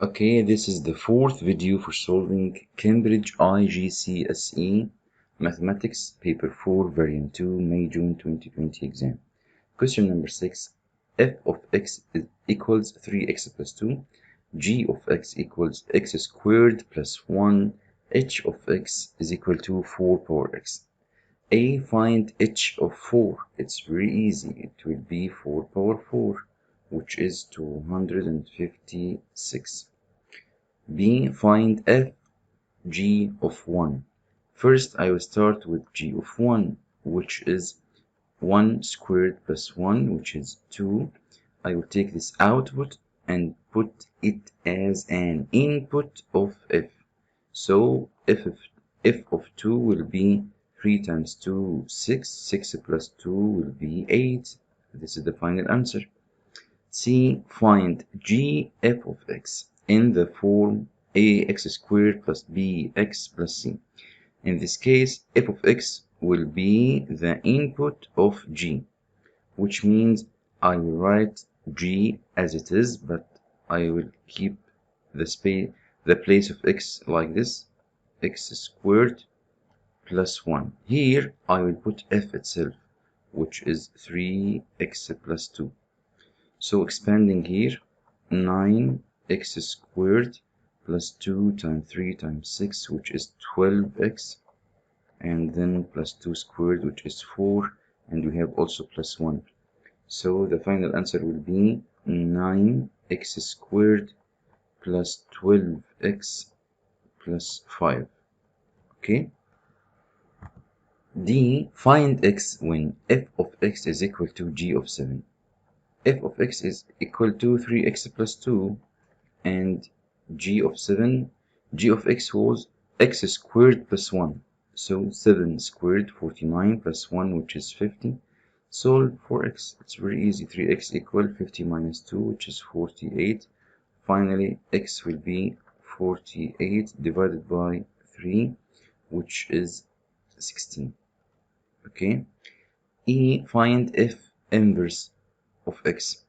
Okay, this is the fourth video for solving Cambridge IGCSE Mathematics Paper 4 Variant 2 May-June 2020 exam. Question number 6. f of x equals 3x plus 2, g of x equals x squared plus 1, h of x is equal to 4 power x. A, find h of 4. It's very easy. It will be 4 power 4, which is 256. B, find f g of 1. First, I will start with g of 1, which is 1 squared plus 1, which is 2. I will take this output and put it as an input of f. So f of 2 will be 3 times 2, 6. 6 plus 2 will be 8. This is the final answer. C, find g f of x in the form ax squared plus bx plus c. In this case, f of x will be the input of g, which means I will write g as it is, but I will keep the place of x like this, x squared plus 1. Here I will put f itself, which is 3x plus 2. So expanding here, 9x squared plus 2 times 3 times 6, which is 12x, and then plus 2 squared, which is 4, and we have also plus 1. So the final answer will be 9x squared plus 12x plus 5. Okay? D, find x when f of x is equal to g of 7. f of x is equal to 3x plus 2, and g of 7, g of x was x squared plus 1. So 7 squared, 49 plus 1, which is 50. Solve for x. It's very easy. 3x equal 50 minus 2, which is 48. Finally, x will be 48 divided by 3, which is 16. Okay. E, find f inverse of x.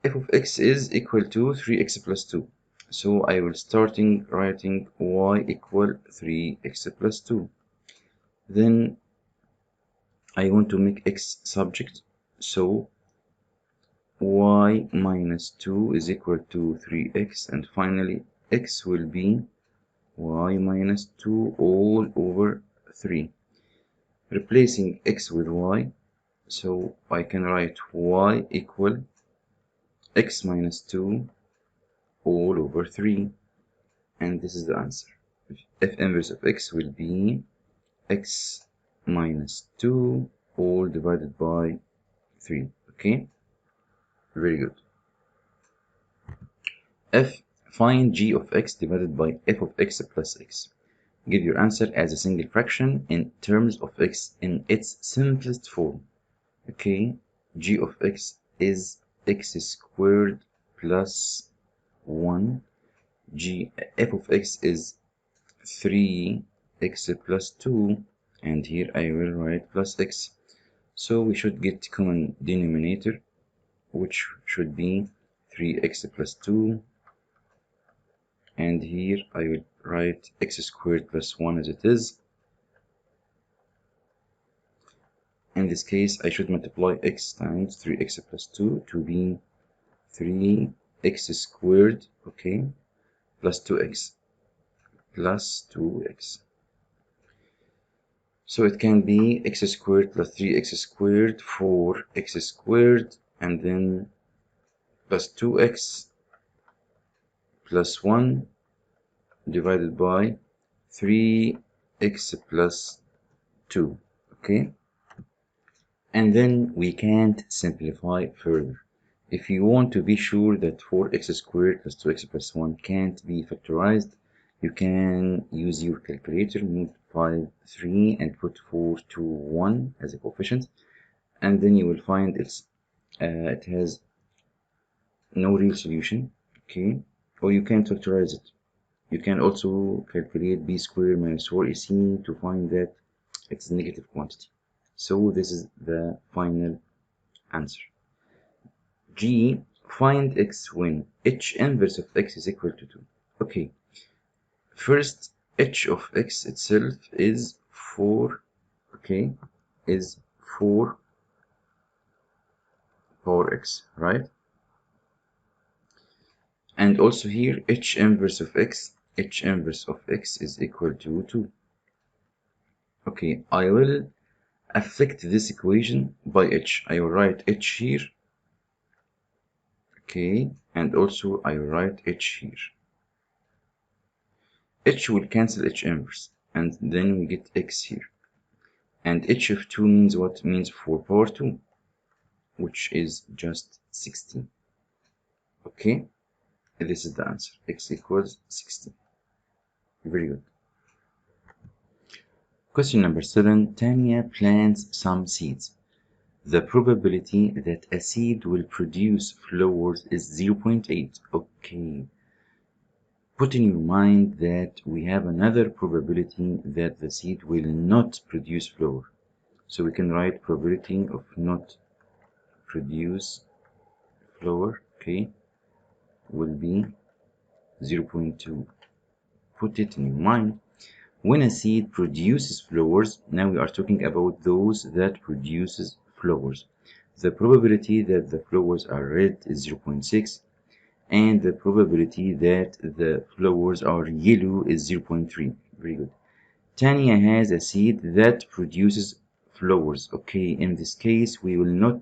f of x is equal to 3x plus 2. So I will starting writing y equal 3x plus 2. Then I want to make x subject. So y minus 2 is equal to 3x, and finally x will be y minus 2 all over 3. Replacing x with y, so I can write y equal x minus 2 all over 3, and this is the answer. f inverse of x will be x minus 2 all divided by 3. Okay, very good. F, find g of x divided by f of x plus x. Give your answer as a single fraction in terms of x in its simplest form. Okay, g of x is x squared plus 1. F of x is 3x plus 2, and here I will write plus x. So we should get common denominator, which should be 3x plus 2, and here I will write x squared plus 1 as it is. In this case, I should multiply x times 3x plus 2 to be 3x squared, okay, plus 2x. Plus 2x. So it can be x squared plus 3x squared, 4x squared, and then plus 2x plus 1 divided by 3x plus 2. Okay? And then we can't simplify further. If you want to be sure that 4x squared plus 2x plus 1 can't be factorized, you can use your calculator, move 5, 3, and put 4 to 1 as a coefficient, and then you will find it has no real solution. Okay, or you can factorize it. You can also calculate b squared minus 4ac to find that it's a negative quantity. So this is the final answer. G, Find x when h inverse of x is equal to 2. Okay, first h of x itself is 4, okay, is 4 power x, right? And also here h inverse of x is equal to 2. Okay, I will affect this equation by h. I will write h here, okay, and also I will write h here. H will cancel h inverse, and then we get x here. And h of 2 means what? Means 4 power 2, which is just 16. Okay, this is the answer. X equals 16. Very good. Question number 7. Tanya plants some seeds. The probability that a seed will produce flowers is 0.8. Okay. Put in your mind that we have another probability that the seed will not produce flower. So we can write probability of not produce flower, okay, will be 0.2. Put it in your mind. When a seed produces flowers, now we are talking about those that produces flowers. The probability that the flowers are red is 0.6, and the probability that the flowers are yellow is 0.3. Very good. Tanya has a seed that produces flowers. Okay, in this case, we will not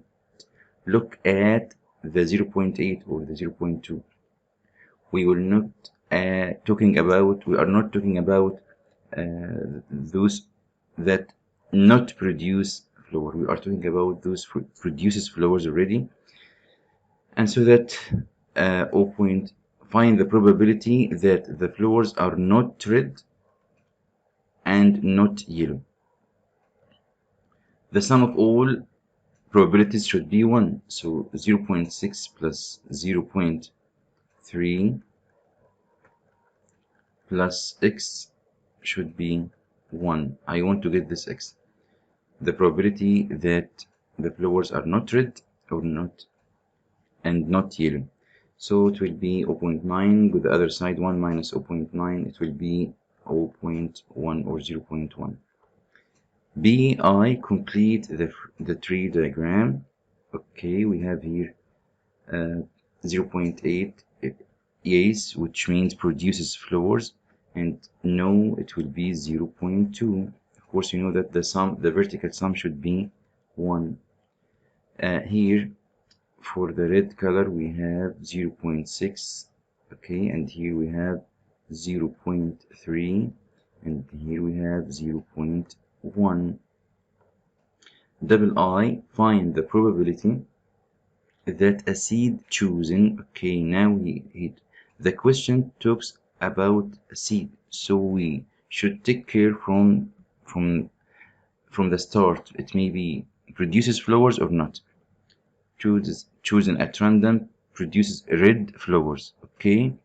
look at the 0.8 or the 0.2. We will not we are not talking about those that not produce flower. We are talking about those produces flowers already. And so that find the probability that the flowers are not red and not yellow. The sum of all probabilities should be 1. So 0.6 plus 0.3 plus x should be 1. I want to get this x. The probability that the flowers are not red or not and not yellow. So it will be 0.9 with the other side 1 minus 0.9. It will be 0.1 or 0.1. B, I complete the tree diagram. Okay, we have here 0.8 yes, which means produces flowers, and no, it will be 0.2. Of course, you know that the vertical sum should be 1. Here, for the red color, we have 0.6, okay, and here we have 0.3, and here we have 0.1. Double I, find the probability that a seed chosen. Okay, now the question talks about a seed, so we should take care from the start. It may be produces flowers or not. Chosen at random produces red flowers. Okay,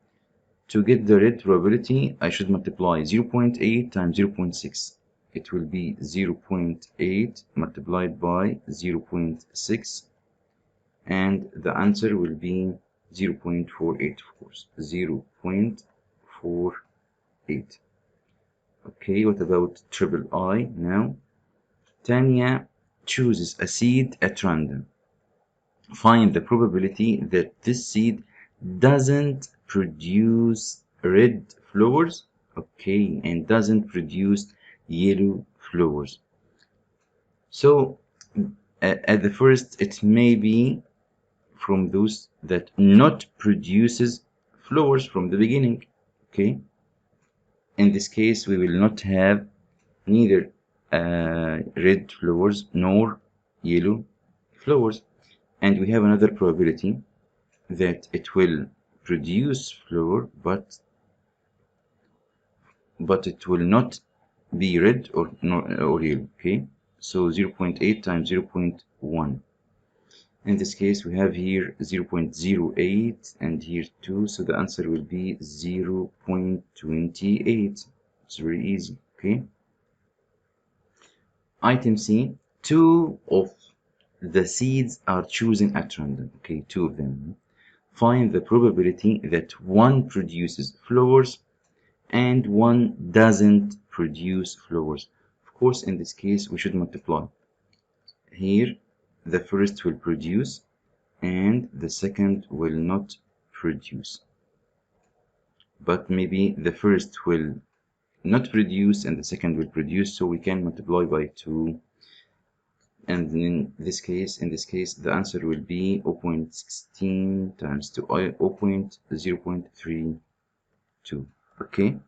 to get the red probability, I should multiply 0.8 times 0.6. It will be 0.8 multiplied by 0.6, and the answer will be 0.48, of course, 0.48. Okay, what about triple I now? Tanya chooses a seed at random. Find the probability that this seed doesn't produce red flowers, okay, and doesn't produce yellow flowers. So at the first, it may be from those that not produces flowers from the beginning. Okay, in this case we will not have neither red flowers nor yellow flowers, and we have another probability that it will produce flower but it will not be red or yellow. Okay, so 0.8 times 0.1. In this case, we have here 0.08 and here 2, so the answer will be 0.28. It's very easy, okay? Item C, 2 of the seeds are chosen at random, okay, 2 of them. find the probability that one produces flowers and one doesn't produce flowers. Of course, in this case, we should multiply. Here, the first will produce and the second will not produce. But maybe the first will not produce and the second will produce, so we can multiply by 2. And in this case, the answer will be 0.16 times 2, 0.32. Okay.